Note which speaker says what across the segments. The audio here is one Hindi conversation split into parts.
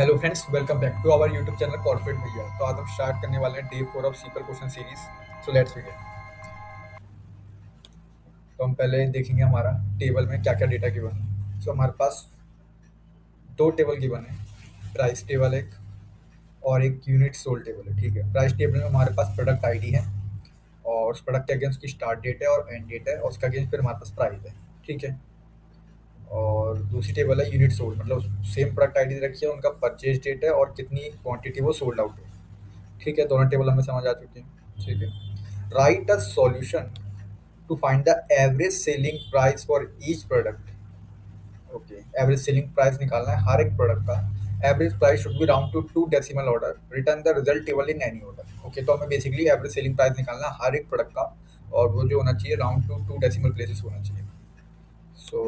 Speaker 1: Hello friends, welcome back to our YouTube channel corporate भैया। तो आज हम स्टार्ट करने वाले हैं day 4 of SQL question series. So let's begin. तो हम पहले देखेंगे हमारा टेबल में क्या क्या डेटा गिवन है। सो हमारे पास दो टेबल गिवन है, प्राइस टेबल एक और एक यूनिट सोल्ड टेबल है। ठीक है, प्राइस टेबल में हमारे पास प्रोडक्ट आईडी है और उस प्रोडक्ट के अगेंस्ट की स्टार्ट डेट है और एंड डेट है और उसका अगेंस्ट फिर हमारे पास प्राइस है। ठीक है, और दूसरी टेबल है यूनिट सोल्ड, मतलब सेम प्रोडक्ट आईडी रखी है, उनका परचेज डेट है और कितनी क्वांटिटी वो सोल्ड आउट है। ठीक है, दोनों टेबल हमें समझ आ चुकी हैं। ठीक है, write a solution to find the average selling price for each product. Okay, average selling price निकालना है हर एक प्रोडक्ट का। Average price should be round to two decimal order, return the result table in any order. Okay, तो हमें बेसिकली एवरेज सेलिंग प्राइस निकालना है हर एक प्रोडक्ट का और वो जो होना चाहिए round to two decimal places होना चाहिए। सो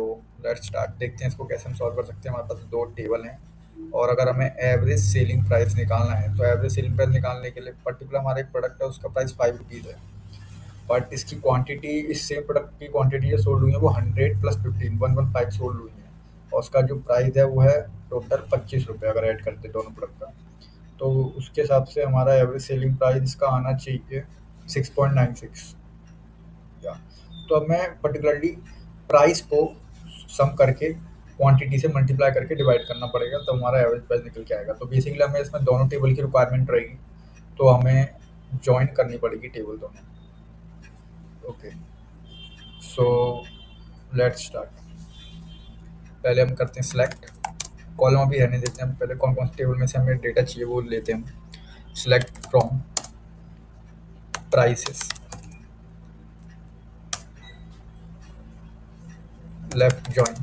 Speaker 1: लेट्स स्टार्ट, देखते हैं इसको कैसे हम सॉल्व कर सकते हैं। हमारे पास दो टेबल हैं और अगर हमें एवरेज सेलिंग प्राइस निकालना है तो एवरेज सेलिंग प्राइस निकालने के लिए पर्टिकुलर हमारा एक प्रोडक्ट है, उसका प्राइस 5 रुपीज़ है, बट इसकी क्वांटिटी, इस सेम प्रोडक्ट की क्वांटिटी जो सोल्ड हुई है वो 100 + 15 115 सोल्ड हुई है और उसका जो प्राइस है वो है टोटल 25 रुपये अगर ऐड करते दोनों प्रोडक्ट का। तो उसके हिसाब से हमारा एवरेज सेलिंग प्राइस इसका आना चाहिए 6.96। या तो अब मैं पर्टिकुलरली प्राइस को सम करके क्वांटिटी से मल्टीप्लाई करके डिवाइड करना पड़ेगा, तो हमारा एवरेज प्राइस निकल के आएगा। तो बेसिकली हमें इसमें दोनों टेबल की रिक्वायरमेंट रहेगी, तो हमें ज्वाइन करनी पड़ेगी टेबल दोनों। Okay, so let's start. पहले हम करते हैं सिलेक्ट, कॉलम अभी रहने देते हैं, हम पहले कौन कौन से टेबल में से हमें डेटा चाहिए वो लेते हैं। Select from prices, left join,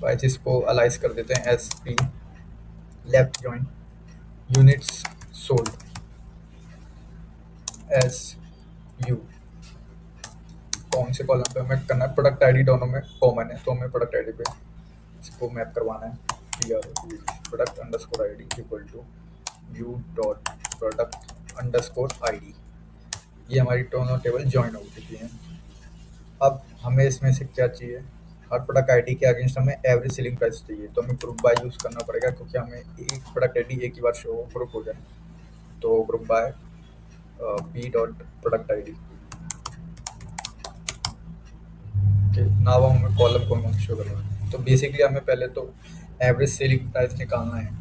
Speaker 1: prices को अलाइज कर देते हैं S P, left join, units sold S U. कौन से कॉलम पे हमें करना है, प्रोडक्ट आईडी दोनों में कॉमन है तो हमें प्रोडक्ट आईडी पे इसको मैप करवाना है। P R product underscore I D equal to U dot product underscore I D. ये हमारी दोनों टेबल ज्वाइन हो चुकी हैं। अब हमें इसमें से क्या चाहिए, हर प्रोडक्ट आईडी के अगेंस्ट हमें एवरेज सेलिंग प्राइस चाहिए, तो हमें ग्रुप बाय यूज़ करना पड़ेगा क्योंकि हमें एक प्रोडक्ट आईडी एक ही बार शो ग्रुप हो जाए। तो group by P dot product I D के नाव हमें कॉलम कौन कौन से शो करना है। तो बेसिकली हमें पहले तो एवरेज सेलिंग प्राइस निकालना है,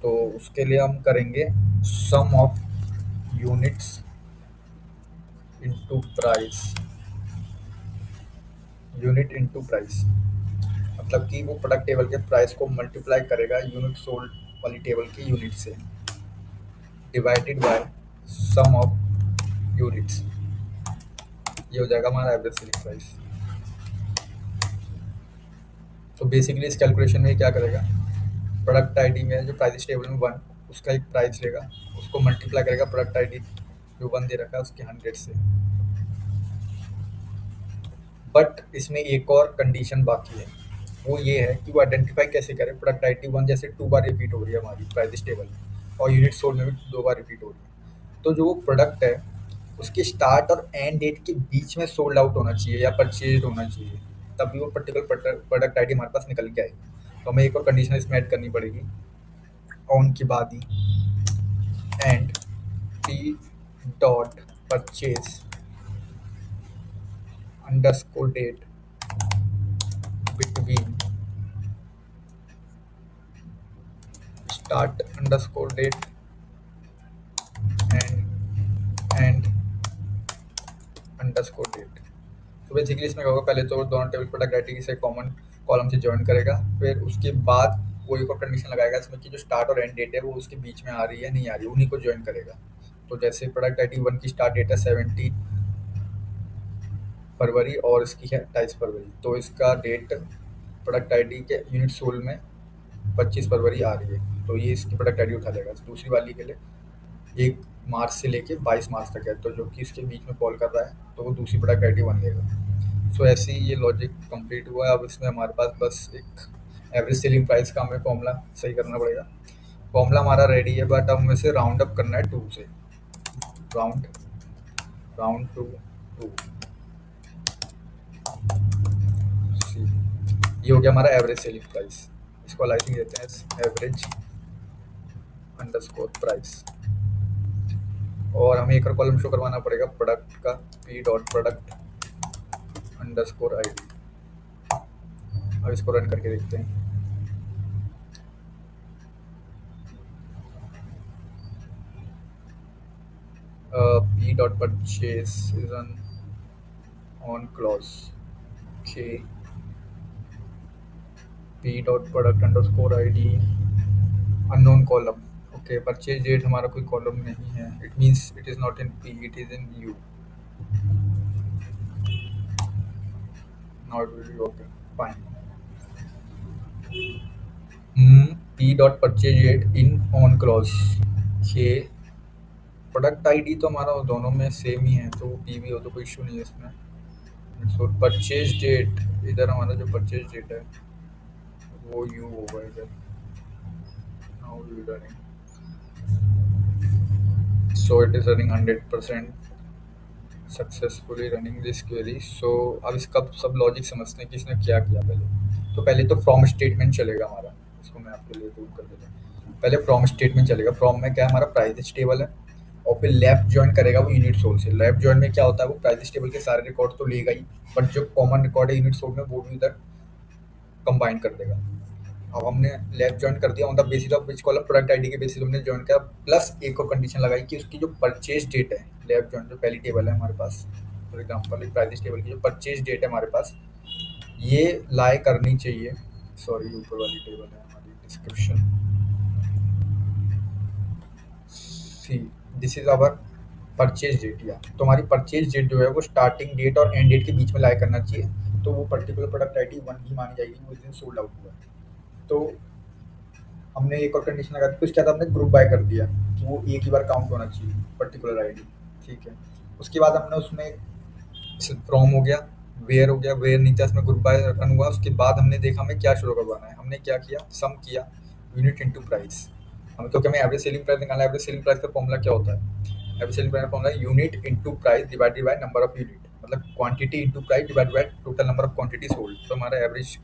Speaker 1: तो उसके लिए हम करेंगे sum of units into price, unit into price, मतलब कि वो प्रोडक्ट टेबल के प्राइस को मल्टीप्लाई करेगा यूनिट सोल्ड वाली टेबल की यूनिट से, divided by sum of units. ये हो जाएगा हमारा एवरेज सेलिंग प्राइस। तो बेसिकली इस कैलकुलेशन में क्या करेगा, प्रोडक्ट आईडी में जो प्राइस टेबल में 1, उसका एक प्राइस लेगा, उसको मल्टीप्लाई करेगा प्रोडक्ट आईडी जो 1 दे रखा है उसके 100 से। बट इसमें एक और कंडीशन बाकी है, वो ये है कि वो आइडेंटिफाई कैसे करें प्रोडक्ट आईडी 1 जैसे 2 बार रिपीट हो रही है हमारी प्राइस टेबल में और यूनिट सोल्ड में भी 2 बार रिपीट हो रही है, तो जो वो प्रोडक्ट है उसके स्टार्ट और एंड डेट के बीच में सोल्ड आउट होना चाहिए या परचेज होना चाहिए, तभी वो पर्टिकुलर प्रोडक्ट आईडी हमारे पास निकल के आएगी। तो हमें एक और कंडीशन इसमें ऐड करनी पड़ेगी, ऑन की बाद ही and p dot purchase underscore date between start underscore date and underscore date. तो बेसिकली इसमें क्या होगा, पहले तो दोनों टेबल प्रोडक्ट आईडी से कॉमन कॉलम से ज्वाइन करेगा, फिर उसके बाद कोई और कंडीशन लगाएगा इसमें कि जो स्टार्ट और एंड डेट है वो उसके बीच में आ रही है नहीं आ रही, उन्हीं को ज्वाइन करेगा। तो जैसे प्रोडक्ट आईडी 1 की स्टार्ट डेट है 17 फरवरी और इसकी है 28 फरवरी, तो इसका डेट प्रोडक्ट आईडी के यूनिट सोल में 25 फरवरी आ रही है, तो ये इसकी प्रोडक्ट आईडी उठा लेगा। दूसरी वाली के लिए 1 मार्च से लेके 22 मार्च तक है, तो जो कि इसके बीच में फॉल कर रहा है तो वो दूसरी प्रोडक्ट आईडी 1 लेगा। सो ऐसे ही ये लॉजिक कंप्लीट हुआ है। अब इसमें हमारे पास बस एक एवरेज सेलिंग प्राइस का हमें फॉर्मूला सही करना पड़ेगा। फॉर्मूला हमारा रेडी है, बट अब हमें से राउंड अप करना है 2 से, राउंड राउंड टू 2। ये हो गया हमारा एवरेज सेलिंग प्राइस। इसको अलाइसिंग देते हैं एवरेज अंडरस्कोर प्राइस। और हमें एक और कॉलम शो करवाना पड़ेगा प्रोडक्ट का, P dot product underscore I D. अब इसको रन करके देखते हैं। p dot purchase is an on clause. Okay. p dot product underscore id unknown column. Okay, purchase date हमारा कोई कॉलम नहीं है, it means it is not in P, it is in U. Not will okay fine. P dot purchase date in on clause. के प्रोडक्ट आईडी तो हमारा दोनों में सेम ही है, तो वो पी भी हो तो कोई इशू नहीं है इसमें। सो परचेज डेट, इधर हमारा जो परचेज डेट है वो यू होगा इधर। Now we running, so it is running 100% successfully running this query. So अब इसका सब लॉजिक समझते हैं कि इसने क्या किया। पहले तो फ्रॉम स्टेटमेंट चलेगा हमारा, इसको मैं आपके लिए दूर कर देता हूँ। पहले फ्रॉम स्टेटमेंट चलेगा। फ्रॉम में क्या है, हमारा प्राइस टेबल है, और फिर लेफ्ट ज्वाइन करेगा वो यूनिट सोल से। लेफ्ट ज्वाइन में क्या होता है, वो प्राइस टेबल के सारे रिकॉर्ड तो लेगा ही, बट जो कॉमन रिकॉर्ड है यूनिट सोल में वो भी उधर कंबाइन कर देगा। अब हमने लेफ्ट ज्वाइन कर दिया, on the basis of which column, product ID के बेसिस हमने ज्वाइन किया, प्लस एक और कंडीशन लगाई कि उसकी जो परचेज डेट है, लेफ्ट ज्वाइन जो पहली टेबल है हमारे पास, फॉर एग्जांपल प्राइस टेबल की जो परचेज डेट है हमारे पास, ये लाई करनी चाहिए। सॉरी, ऊपर वाली टेबल है हमारी description. See, this is our purchase date. या तो हमारी परचेज डेट जो है वो स्टार्टिंग डेट और एंड डेट के बीच में लाई करना चाहिए, तो वो पर्टिकुलर प्रोडक्ट आईडी वन ही मानी जाएगी, वो इस दिन सोल्ड आउट हुआ है। तो हमने एक और कंडीशन लगा दी, तो क्या था, हमने ग्रुप बाय कर दिया कि वो एक ही बार काउंट होना चाहिए पर्टिकुलर आईडी। ठीक है, उसके बाद हमने उसमें फ्रॉम हो गया, वेयर हो गया, वेयर नहीं था इसमें ग्रुप बाय रन हुआ। उसके बाद हमने देखा हमें क्या शुरू करवाना है, हमने क्या किया, सम किया यूनिट इनटू प्राइस। हमें, क्योंकि हमें एवरेज सेलिंग प्राइस निकालना है। एवरेज सेलिंग प्राइस का फॉर्मूला क्या होता है, एवरेज सेलिंग प्राइस का फॉर्मूला है unit into price divided by number of unit, मतलब quantity into price divided by total number of quantity sold. तो हमारा एवरेज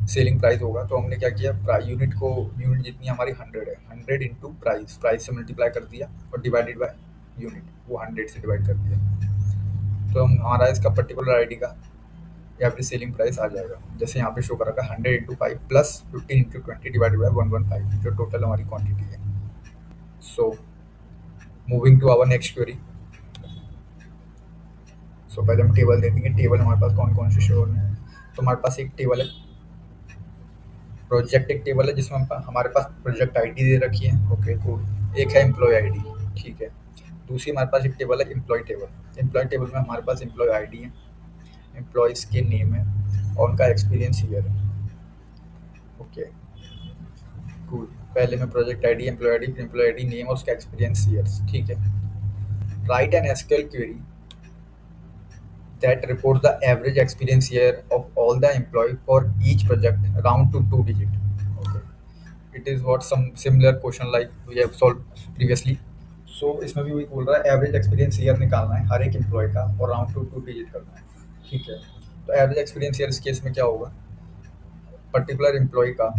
Speaker 1: सेलिंग प्राइस होगा। तो हमने क्या किया, यूनिट को, यूनिट जितनी हमारी 100 है, 100 इंटू प्राइस, प्राइस से मल्टीप्लाई कर दिया और डिवाइडेड बाय यूनिट, वो 100 से डिवाइड कर दिया। तो हमारा इसका पर्टिकुलर आईडी का एवरेज सेलिंग प्राइस आ जाएगा, जैसे यहाँ पे शो कर रखा है 100 into 5 plus 15 into 20 divided by 115, जो टोटल हमारी क्वांटिटी है। So moving to our next query. So पहले हम टेबल देखेंगे, टेबल हमारे पास कौन कौन से शो हो रहे हैं। तो हमारे पास एक टेबल है, प्रोजेक्ट एक टेबल है जिसमें हमारे पास प्रोजेक्ट आईडी दे रखी है। Okay cool. एक है एम्प्लॉय आईडी। ठीक है, दूसरी हमारे पास एक टेबल है एम्प्लॉय टेबल। एम्प्लॉय टेबल में हमारे पास एम्प्लॉय आईडी है, एम्प्लॉयज़ के नेम है और उनका एक्सपीरियंस ईयर है। Okay cool. पहले में project ID, employee ID, name और उसका एक्सपीरियंस ईयर्स। ठीक है, write an SQL query that reports the average experience year of all the employee for each project round to two digit. Okay, it is what some similar question like we have solved previously. So इसमें भी वही बोल रहा है, एवरेज एक्सपीरियंस ईयर निकालना है हर एक एम्प्लॉय का और राउंड टू टू डिजिट करना है। ठीक है, तो एवरेज एक्सपीरियंस ईयर इस केस में क्या होगा, पर्टिकुलर एम्प्लॉय का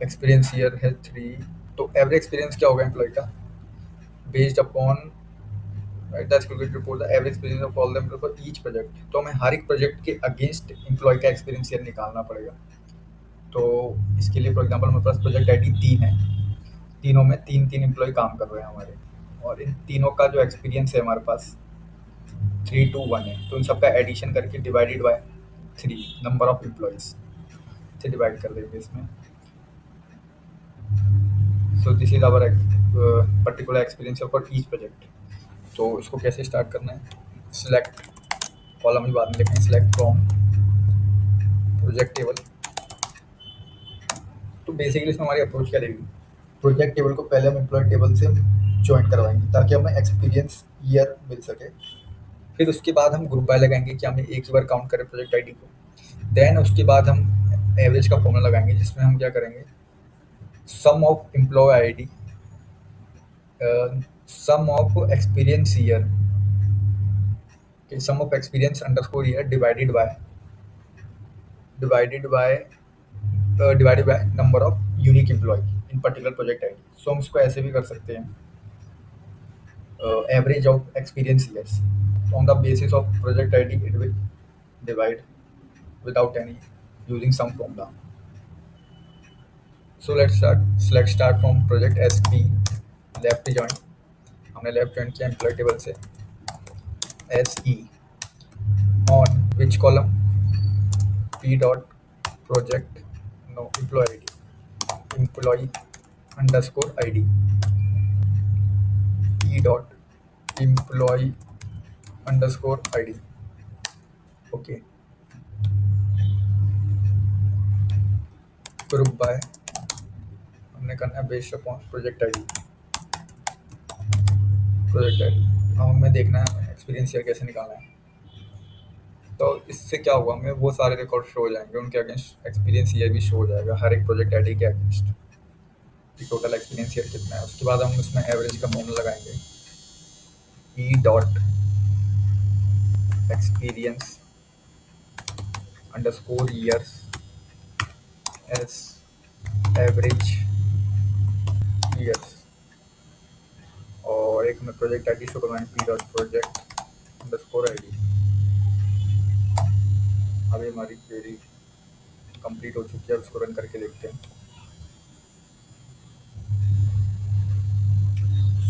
Speaker 1: एक्सपीरियंस ईयर है 3। तो एवरेज एक्सपीरियंस क्या होगा एम्प्लॉय का, based upon that's calculated report the average experience of all the employee for each project. तो हमें हर एक प्रोजेक्ट के अगेंस्ट एम्प्लॉय का एक्सपीरियंस ईयर निकालना पड़ेगा। तो इसके लिए फॉर एग्जांपल हमारे पास प्रोजेक्ट आईडी 3 है, तीनों में तीन तीन एम्प्लॉय काम कर रहे हैं हमारे, और इन तीनों का जो एक्सपीरियंस है हमारे पास 3 to 1 है। तो इन सबका एडिशन करके divided by 3 number of employees से डिवाइड कर देंगे इसमें। So this is our particular experience for each project. तो इसको कैसे स्टार्ट करना है, सिलेक्ट कॉलम ही बाद में लिखेंगे, सिलेक्ट फ्रॉम प्रोजेक्ट टेबल। तो बेसिकली इसमें हमारी अप्रोच क्या रहेगी, प्रोजेक्ट टेबल को पहले हम एम्प्लॉय टेबल से ज्वाइन करवाएंगे ताकि हमें एक्सपीरियंस ईयर मिल सके। फिर उसके बाद हम ग्रुप बाय लगाएंगे कि हमें एक ही बार काउंट करें प्रोजेक्ट आईडी को। देन उसके बाद हम एवरेज का फॉर्मूला लगाएंगे जिसमें हम क्या करेंगे, sum of employ ID, sum of experience year, sum of experience underscore year divided by divided by number of unique employ in particular project ID. So हम इसको ऐसे भी कर सकते हैं, average of experience years. So on the basis of project ID, it will divide without any using some formula. So let's start. Select start from project SP left join. हमने left join किया employee table से SE on which column P dot project no employee underscore ID P dot employee underscore ID. Okay. Group by हमने करना है based upon project ID। Project ID अब हमें देखना है एक्सपीरियंस ईयर कैसे निकालना है। तो इससे क्या होगा, हमें वो सारे रिकॉर्ड शो हो जाएंगे, उनके अगेंस्ट एक्सपीरियंस ईयर भी शो हो जाएगा हर एक प्रोजेक्ट आईडी के अगेंस्ट कि टोटल एक्सपीरियंस ईयर कितना है। उसके बाद हम उसमें एवरेज का फॉर्मूला लगाएंगे, E dot experience underscore years S average years, और एक हमें प्रोजेक्ट आईडी शो करवाएंगे P dot project underscore ID. अभी हमारी क्वेरी कंप्लीट हो चुकी है, उसको रन करके देखते हैं।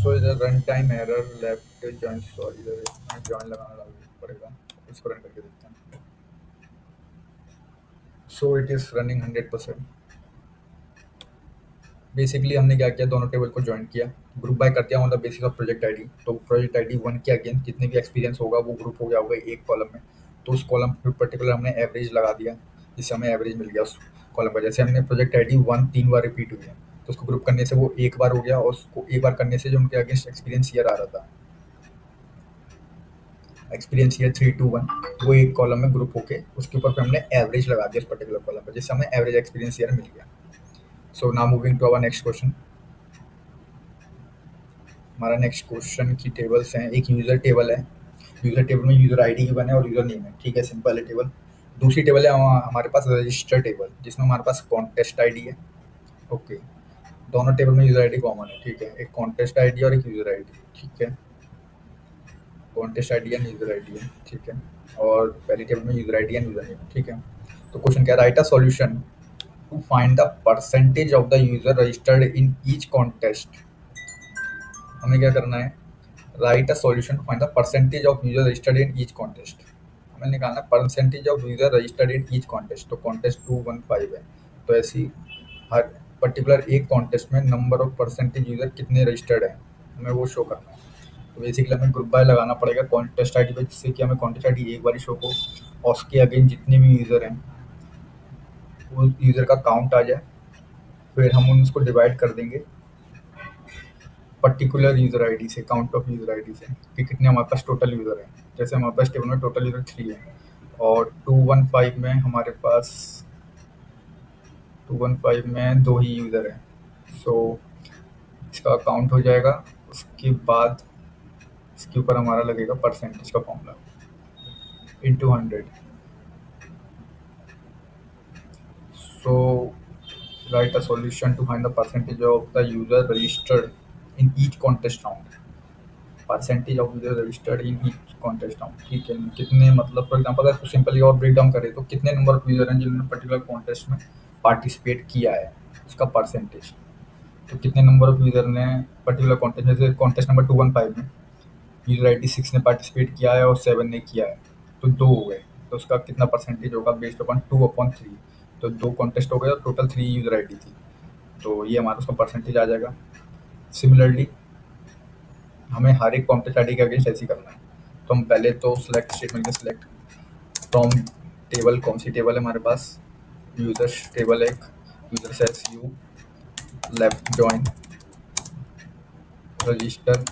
Speaker 1: सो इधर run time error left join, sorry इधर जॉइन लगाना पड़ेगा, इसको रन करके देखते हैं। So it is running 100%। Basically हमने क्या किया, दोनों टेबल को ज्वाइन किया, ग्रुप बाय कर दिया on the basis of project ID. तो प्रोजेक्ट आईडी 1 के अगेंस्ट जितने भी एक्सपीरियंस होगा वो ग्रुप हो गया होगा एक कॉलम में। तो उस कॉलम पे पर्टिकुलर हमने एवरेज लगा दिया, जिससे हमें एवरेज मिल गया उस कॉलम का। जैसे हमने प्रोजेक्ट आईडी 1 3 बार रिपीट हुई है, तो उसको ग्रुप करने से वो एक बार हो गया, और उसको एक बार करने से जो उनके अगेंस्ट एक्सपीरियंस ईयर आ रहा था, एक्सपीरियंस ईयर 3 2 1, वो एक कॉलम में ग्रुप होके उसके ऊपर फिर हमने एवरेज लगा दिया उस पर्टिकुलर कॉलम पर, जिससे हमें एवरेज एक्सपीरियंस ईयर मिल गया। So now moving to our next question. हमारा नेक्स्ट क्वेश्चन की टेबल्स हैं, एक यूज़र टेबल है, यूज़र टेबल में यूज़र आईडी गिवन है और यूज़र नेम है, ठीक है, सिंपल है टेबल। दूसरी टेबल है हमारे पास रजिस्टर टेबल, जिसमें हमारे पास कॉन्टेस्ट आईडी है। ओके, दोनों टेबल में यूज़र आईडी कॉमन है, ठीक है, एक कॉन्टेस्ट आईडी और एक यूज़र आईडी, ठीक है, contest ID and user ID है, ठीक है, और पहली टेबल में user ID and user name, ठीक है। तो क्वेश्चन क्या है, write a solution to find the percentage of the user registered in each contest. हमें क्या करना है, write a solution to find the percentage of user registered in each contest. हमें निकालना है percentage of user registered in each contest. तो कॉन्टेस्ट 215 है, तो ऐसी हर पर्टिकुलर एक कॉन्टेस्ट में नंबर ऑफ परसेंटेज यूजर कितने रजिस्टर्ड है, हमें वो शो करना है। तो बेसिकली हमें ग्रुप बाय लगाना पड़ेगा कॉन्टेस्ट आईडी पे, जिससे कि हमें कॉन्टेस्ट आईडी एक बार ही शो हो और उसके अगेंस्ट जितने भी यूज़र हैं वो यूज़र का काउंट आ जाए। फिर हम उसको डिवाइड कर देंगे पर्टिकुलर यूज़र आईडी से, काउंट ऑफ यूज़र आईडी से, कि कितने हमारे पास टोटल यूज़र हैं। जैसे हमारे पास टेबल में टोटल यूज़र 3 है, और 215 में हमारे पास 215 में 2 ही यूज़र हैं। सो इसका काउंट हो जाएगा, उसके बाद इसके ऊपर हमारा लगेगा परसेंटेज का formula into 100। So write a solution to find the percentage of the user registered in each contest round. Percentage of user registered in each contest round, ठीक है, कितने, मतलब फॉर एग्जांपल अगर सिंपली और ब्रेक डाउन करें तो कितने नंबर ऑफ यूजर हैं जिन्होंने पर्टिकुलर कॉन्टेस्ट में पार्टिसिपेट किया है, उसका परसेंटेज। तो कितने नंबर ऑफ यूजर ने पर्टिकुलर कॉन्टेस्ट, जैसे कॉन्टेस्ट नंबर 215 में यूजर आई डी 6 ने पार्टिसिपेट किया है और 7 ने किया है, तो 2 हो गए, तो उसका कितना परसेंटेज होगा बेस्ड अपॉन 2/3। तो 2 कॉन्टेस्ट हो गए और टोटल 3 यूजर आई डी थी, तो ये हमारा उसका परसेंटेज आ जाएगा। सिमिलरली हमें हर एक कॉन्टेस्ट आईडी के अगेंस्ट ऐसे ही करना है। तो हम पहले तो सिलेक्ट स्टेटमेंट में सिलेक्ट फ्रॉम टेबल, कौन सी टेबल है हमारे पास, यूजर्स टेबल एक, user sales u left join register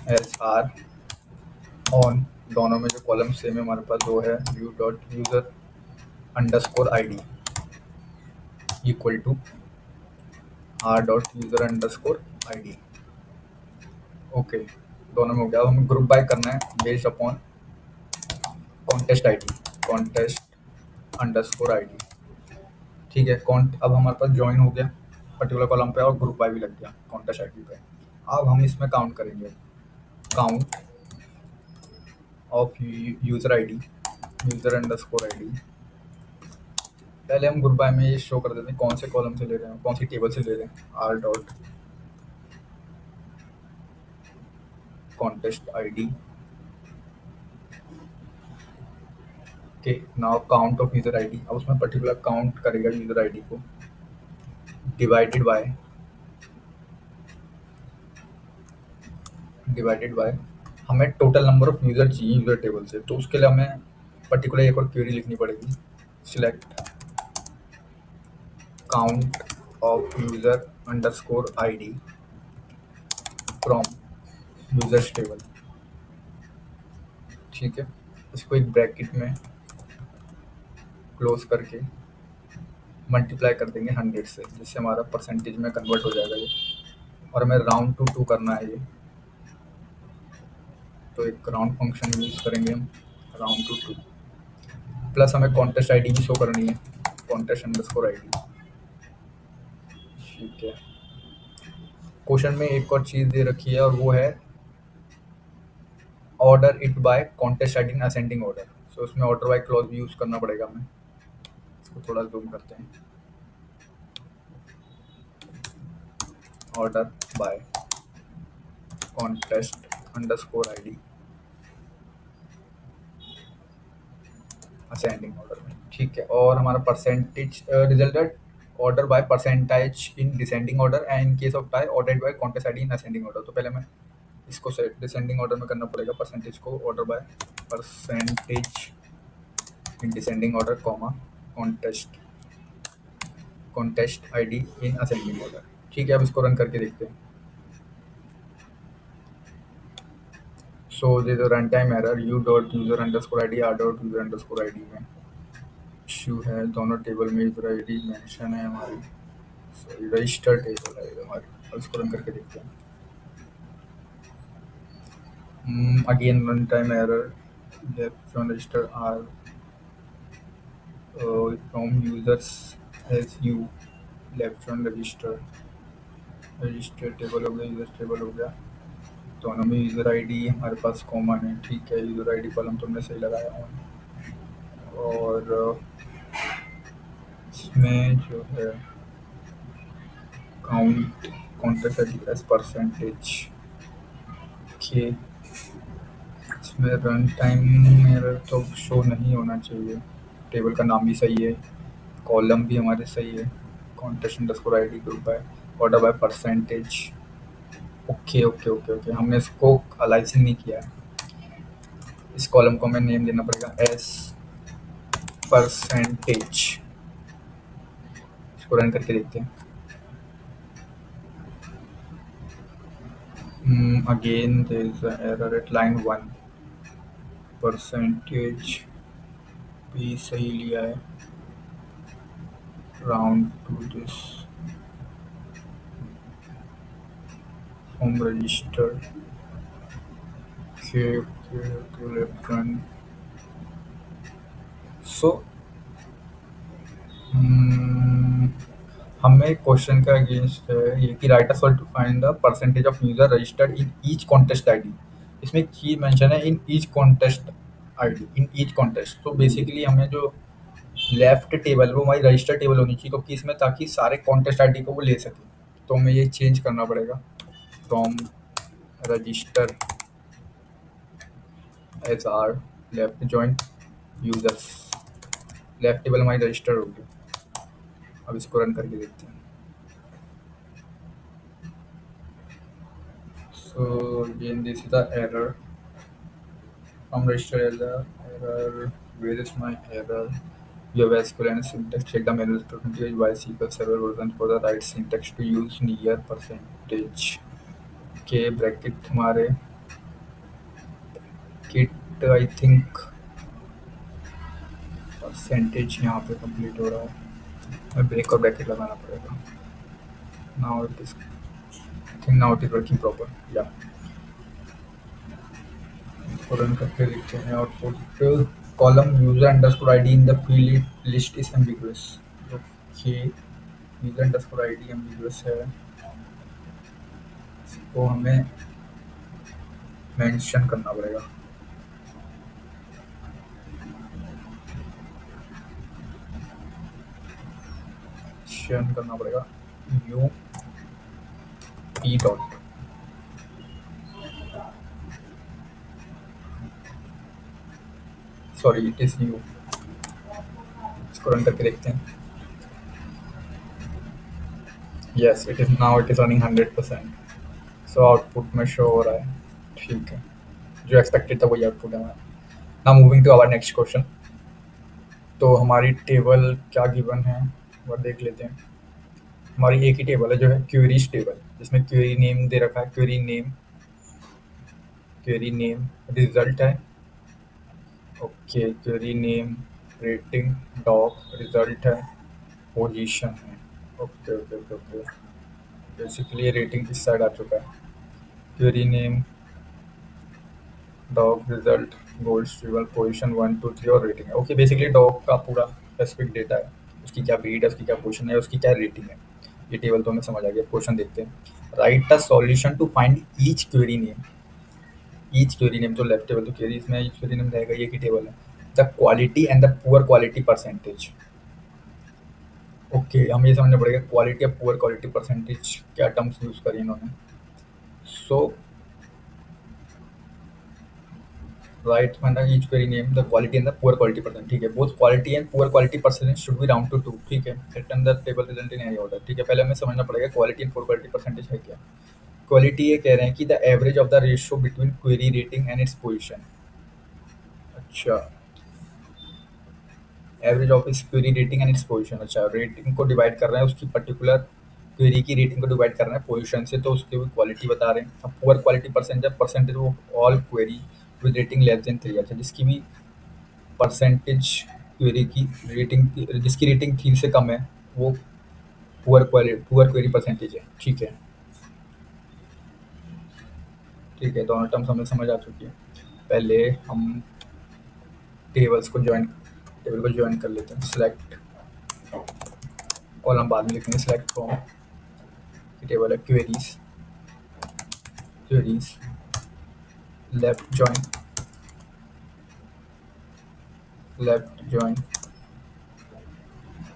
Speaker 1: s r on, दोनों में जो कॉलम सेम है हमारे पास वो है u dot user underscore I D equal to r dot user underscore I D. Okay, दोनों में हो गया। हमें ग्रुप बाय करना है based upon contest I D, contest _id। ठीक है, कौन अब हमारे पास ज्वाइन हो गया पर्टिकुलर कॉलम पे और ग्रुप बाय भी लग गया कॉन्टेस्ट आईडी पे। अब हम इसमें काउंट करेंगे, count of user ID, user underscore ID. पहले हम ग्रुप बाय में ये शो कर देते हैं कौन से कॉलम से ले रहे हैं, कौन सी टेबल से ले रहे हैं। आर डॉट कॉन्टेस्ट आईडी के now count of user ID. अब उसमें पर्टिकुलर काउंट करेगा यूजर आईडी को, डिवाइडेड बाय हमें टोटल नंबर ऑफ यूजर चाहिए यूजर टेबल से, तो उसके लिए हमें पर्टिकुलर एक और क्वेरी लिखनी पड़ेगी। Select count of user underscore ID from users table. ठीक है, इसको एक ब्रैकेट में क्लोज करके मल्टीप्लाई कर देंगे 100 से, जिससे हमारा परसेंटेज में कन्वर्ट हो जाएगा ये। और हमें राउंड टू 2 करना है ये, तो एक राउंड फंक्शन यूज करेंगे हम, राउंड टू 2। प्लस हमें कॉन्टेस्ट आईडी भी शो करनी है, कॉन्टेस्ट अंडरस्कोर आईडी। ठीक है, क्वेश्चन में एक और चीज़ दे रखी है और वो है order it by contest ID in ascending order. So उसमें ऑर्डर बाय क्लॉज भी यूज करना पड़ेगा हमें। इसको थोड़ा जूम करते हैं, order by contest underscore ID ascending order में। ठीक है, और हमारा percentage resulted order by percentage in descending order and in case of tie order by contest ID in ascending order. तो पहले हमें इसको डिसेंडिंग ऑर्डर में करना पड़ेगा, परसेंटेज को order by percentage in descending order comma contest contest ID in ascending order. ठीक है, अब इसको रन करके देखते हैं। So this run time error you dot user underscore ID are dot user underscore ID में इशू है, दोनों टेबल में यूजर आईडी मेंशन है हमारी, रजिस्टर टेबल है ये हमारी। अब इसको रन करके देखते हैं। Again run time error, left from register r from users as u, left from register, register table हो गया, यूजर टेबल हो गया, दोनों में यूजर आईडी हमारे पास कॉमन है। ठीक है, यूजर आईडी कॉलम तुमने सही लगाया है। और इसमें जो है count contest ID as percentage के, इसमें रन टाइम एरर तो शो नहीं होना चाहिए। टेबल का नाम भी सही है, कॉलम भी हमारे सही है, कॉन्टेस्ट अंडरस्कोर आईडी ग्रुप है, order by percentage. Okay okay okay okay, हमने इसको अलाइजिंग नहीं किया है। इस कॉलम को हमें नेम देना पड़ेगा एस परसेंटेज। इसको रन करके देखते हैं। Again there is a error at line 1, percentage भी सही लिया है, round to this home register के लेफ्ट रन। सो हमें क्वेश्चन का अगेंस्ट है ये कि write a solve to find the percentage of user registered in each contest ID. इसमें एक चीज मेंशन है, in each contest ID, in each contest. तो बेसिकली हमें जो लेफ्ट टेबल वो हमारी रजिस्टर टेबल होनी चाहिए, क्योंकि इसमें ताकि सारे कॉन्टेस्ट आईडी को वो ले सके। तो हमें ये चेंज करना पड़ेगा, from register as r left joint users, left table हमारी रजिस्टर होगी। अब इसको रन करके देखते हैं। So again this is the error from register error. Where is my error? You have SQL and syntax. Check the manual documentation by SQL Server version for the right syntax to use near percentage के ब्रैकेट हमारे किट आई थिंक परसेंटेज यहाँ पे कंप्लीट हो रहा है, मैं ब्रेक और ब्रैकेट लगाना पड़ेगा। Now it is think now it is working proper. या रन करके देखते हैं output. column user underscore id in the field list is ambiguous. Okay, user underscore id ambiguous है, इसको हमें मेंशन करना पड़ेगा. मेंशन करना पड़ेगा u p dot. Sorry, it is u. इसको रन करके देखते हैं. Yes, it is now, it is running 100%. So output में शो हो रहा है. ठीक है, जो एक्सपेक्टेड था वही आउटपुट है हमारा. Now moving to our next question. तो हमारी टेबल क्या गिवन है वो देख लेते हैं. हमारी एक ही टेबल है जो है क्वेरीज टेबल, जिसमें क्वेरी नेम दे रखा है. क्वेरी नेम रिजल्ट है. Okay, query name rating dog result है, पोजीशन है. Okay okay okay okay. Basically ये रेटिंग किस साइड आ चुका है. Query name dog result gold stable position 1 2 3 और रेटिंग है. ओके, बेसिकली डॉग का पूरा स्पेसिफिक डेटा है, उसकी क्या ब्रीड है, उसकी क्या पोजीशन है, उसकी क्या रेटिंग है. ये टेबल तो हमें समझ आ गया. क्वेश्चन देखते हैं. Write the solution to find each query name. Each query name तो लेफ्ट टेबल, तो क्वेरीज में ईच क्वेरी नेम रहेगा, ये की टेबल है. The quality and the poor quality percentage. Okay, हमें ये समझना पड़ेगा क्वालिटी और पुअर क्वालिटी परसेंटेज क्या टर्म्स यूज करी इन्होंने. सो राइट मैंने each query name the quality and the poor quality percent. ठीक है, both quality and poor quality percentage should be round to 2. ठीक है, return the table result in any order. ठीक है, पहले हमें समझना पड़ेगा quality and poor quality percentage है क्या. क्वालिटी ये कह रहे हैं कि the average of the ratio between query rating and its position. अच्छा, एवरेज ऑफ इस query rating and its position. अच्छा, रेटिंग को डिवाइड कर रहे हैं, उसकी पर्टिकुलर क्वेरी की रेटिंग को डिवाइड कर रहे हैं पोजीशन से, तो उसके भी क्वालिटी बता रहे हैं. अब poor quality percentage of all query with rating less than 3. अच्छा, जिसकी भी परसेंटेज क्वेरी की रेटिंग, जिसकी रेटिंग 3 से कम है, वो पुअर क्वेरी परसेंटेज है. ठीक है. ठीक है, दोनों टर्म्स हमें समझ आ चुकी है. पहले हम टेबल को ज्वाइन कर लेते हैं. सिलेक्ट कॉलम बाद में लिखेंगे. सिलेक्ट फ्रॉम टेबल है क्वेरीज लेफ्ट जॉइन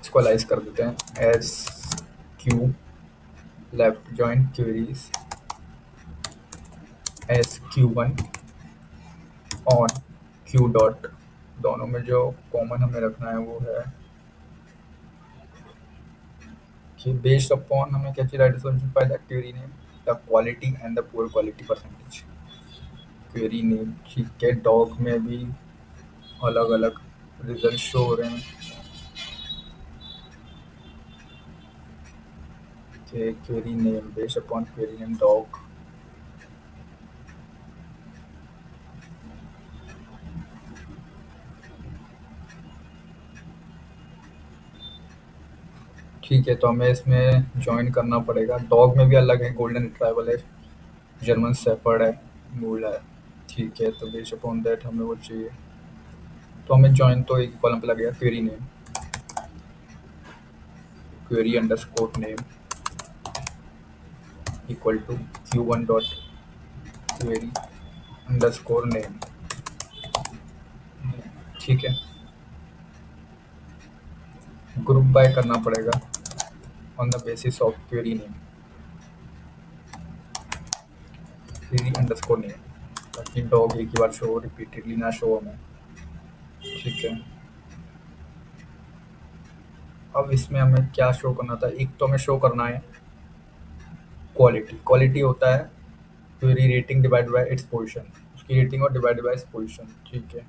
Speaker 1: इसको अलाइज कर देते हैं S Q left join queries SQ1 on Q dot. दोनों में जो कॉमन हमें रखना है वो है कि बेस्ड अपॉन हमें क्या चाहिए. Right solution find the query name the quality and the poor quality percentage. Query name ठीक है. डॉग में भी अलग अलग रिजल्ट शो हो रहे हैं. Query name based upon query name dog. ठीक है, तो हमें इसमें ज्वाइन करना पड़ेगा. डॉग में भी अलग है, गोल्डन रिट्राइवल है, जर्मन शेफर्ड है, मूल है. ठीक है, तो बेस्ड अपॉन दैट हमें वो चाहिए. तो हमें ज्वाइन तो एक कॉलम पे लगेगा query name, query underscore name equal to Q1 dot query underscore name. ठीक है, ग्रुप बाय करना पड़ेगा on the basis of query name, query underscore name, ताकि डॉग एक ही बार शो रिपीटेडली ना शो हमें. ठीक है, अब इसमें हमें क्या शो करना था. एक तो हमें शो करना है क्वालिटी होता है query rating divide bye its position, उसकी रेटिंग और डिवाइड बाय इट्स पोजीशन. ठीक है,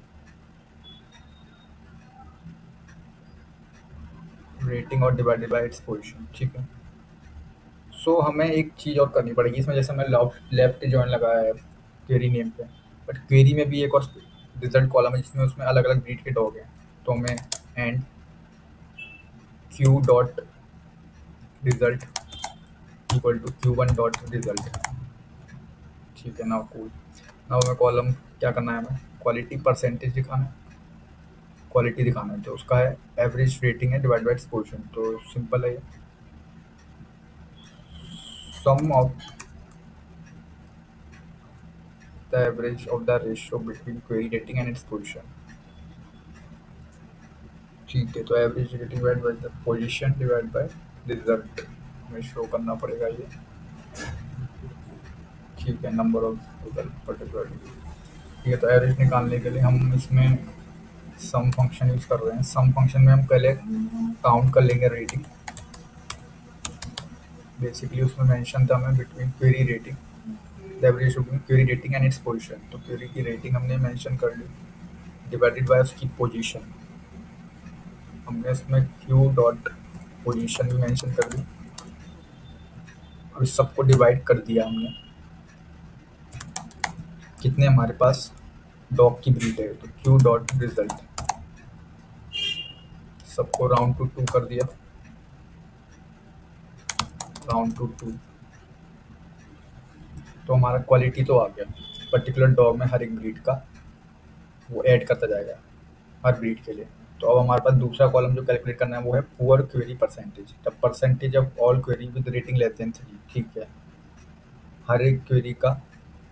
Speaker 1: रेटिंग और डिवाइडेड बाय इट्स पोजीशन. ठीक है. सो हमें एक चीज़ और करनी पड़ेगी इसमें. जैसे हमने लेफ्ट जॉइन लगाया है क्वेरी नेम पे, बट क्वेरी में भी एक और रिजल्ट कॉलम है जिसमें उसमें अलग अलग ब्रीड के डॉग हैं. तो हमें and Q dot result equal to Q1 dot result. ठीक है, नाउ कूल. नाउ हमें कॉलम क्या करना है, हमें क्वालिटी परसेंटेज दिखाना है. क्वालिटी दिखाना है, तो उसका है एवरेज रेटिंग है डिवाइड बाय एक्सपोजर। तो सिंपल है ये, sum of the average of the ratio between query rating and exposure. ठीक है, तो average rating divide by the position divide by result में शो करना पड़ेगा ये। ठीक है, नंबर ऑफ रिजल्ट पर्टिकुलरली। ठीक है, तो एवरेज निकालने के लिए हम इसमें सम फंक्शन यूज कर रहे हैं। सम फंक्शन में हम पहले काउंट कर लेंगे रेटिंग। बेसिकली उसमें मेंशन था हमें between query rating the average between query rating and its position. तो क्वेरी की रेटिंग हमने मेंशन कर ली डिवाइडेड बाय उसकी पोजीशन। हमने इसमें क्यू डॉट पोजीशन भी मेंशन कर दी। अब इस सबको डिवाइड कर दिया हमने। कितने हमारे पास डॉग की ब्रीड है, तो क्यू डॉट रिजल्ट सबको राउंड टू 2 कर दिया, राउंड टू 2। तो हमारा क्वालिटी तो आ गया पर्टिकुलर डॉग में, हर एक ब्रीड का वो ऐड करता जाएगा हर ब्रीड के लिए। तो अब हमारे पास दूसरा कॉलम जो कैलकुलेट करना है वो है poor query percentage. The percentage of all query with rating less than 3। ठीक है, हर एक क्वेरी का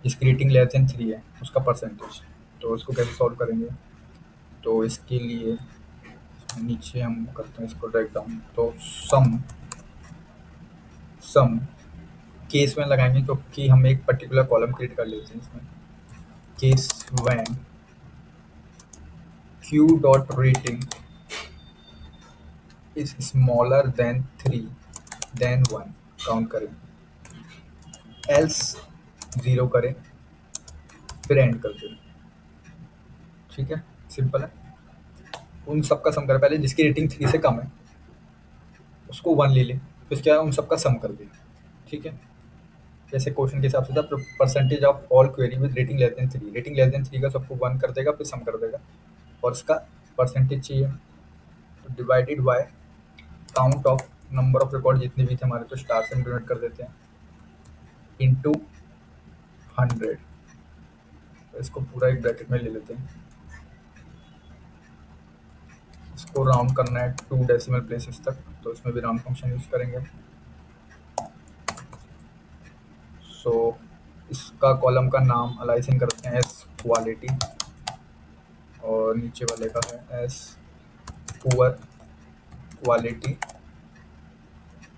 Speaker 1: जिसकी रेटिंग लेस देन 3 है उसका परसेंटेज। तो इसको कैसे सॉल्व करेंगे, तो इसके लिए नीचे हम करते हैं इसको ड्रैग डाउन। तो सम सम केस में लगाएंगे क्योंकि हम एक पर्टिकुलर कॉलम क्रिएट कर लेते हैं इसमें। Case when Q dot rating is smaller than 3 then 1 count करें, एल्स 0 करें, फिर एंड कर दें। ठीक है, सिंपल है। उन सबका सम करें, पहले जिसकी रेटिंग 3 से कम है उसको 1 ले लें, फिर क्या है उन सबका सम कर दें। ठीक है, जैसे क्वेश्चन के हिसाब से था percentage of all query with rating less than 3। Rating less than 3 का सबको 1 कर देगा, फिर सम कर देगा और इसका परसेंटेज चाहिए। तो divided by count of number of record जितने भी थे हमारे, तो स्टार से डिनोट कर देते हैं, इनटू 100। तो इसको पूरा एक ब्रैकेट में ले लेते हैं। इसको राउंड करना है 2 डेसिमल प्लेसेस तक, तो इसमें भी राउंड फंक्शन यूज करेंगे। सो इसका कॉलम का नाम अलाइसिंग करते हैं एस क्वालिटी और नीचे वाले का है as poor quality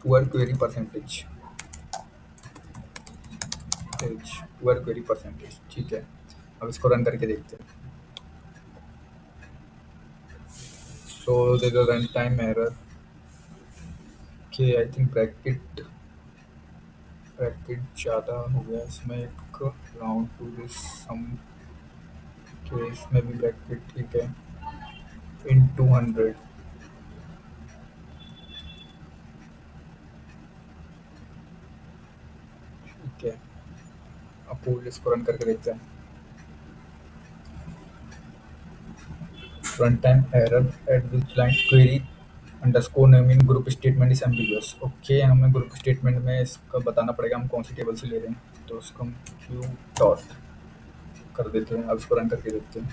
Speaker 1: poor query percentage poor query percentage. ठीक है, अब इसको रन करके देखते हैं। So there is run time error के आई थिंक ब्रैकेट ज़्यादा हो गया इसमें, एक राउंड टू दिस सम के इसमें भी ब्रैकेट ठीक है, इन 200। ठीक है, अब पूल इसको रन करके देखते हैं। Run time error eight which line query underscore name in group statement is ambiguous. Okay, हमें ग्रुप स्टेटमेंट में इसका बताना पड़ेगा हम कौन सी टेबल से ले रहे हैं, तो उसको हम क्यू डॉट कर देते हैं। अब इसको रन करके देखते हैं।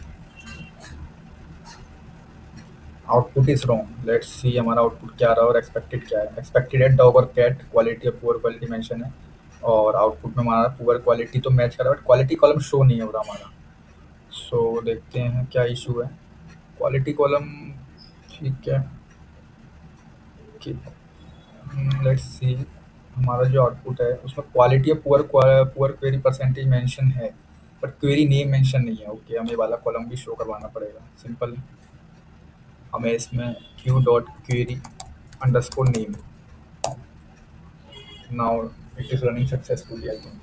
Speaker 1: Output is wrong, let's see हमारा आउटपुट क्या आ रहा है और एक्सपेक्टेड क्या है। एक्सपेक्टेड है डॉग और कैट, क्वालिटी और पुअर क्वालिटी मेंशन है और आउटपुट में हमारा पुअर क्वालिटी तो मैच कर रहा है बट क्वालिटी कॉलम शो नहीं हो रहा हमारा। सो देखते हैं क्या इशू है। क्वालिटी कॉलम ठीक है, लेट्स सी हमारा जो आउटपुट है उसमें क्वालिटी और पुअर क्वेरी परसेंटेज मेंशन है बट क्वेरी नेम मेंशन नहीं है। ओके, हमें वाला कॉलम भी शो करवाना पड़ेगा। सिंपल, हमें इसमें Q dot query underscore name, now it is running successfully I think.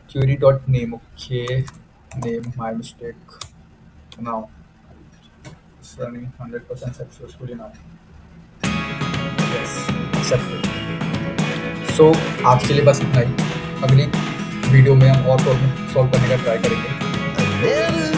Speaker 1: Query dot name, okay name my mistake, now it's running 100% successfully now. Yes, accepted. So आज के लिए बस इतना ही। अगली वीडियो में हम और प्रॉब्लम सॉल्व करने का ट्राई करेंगे।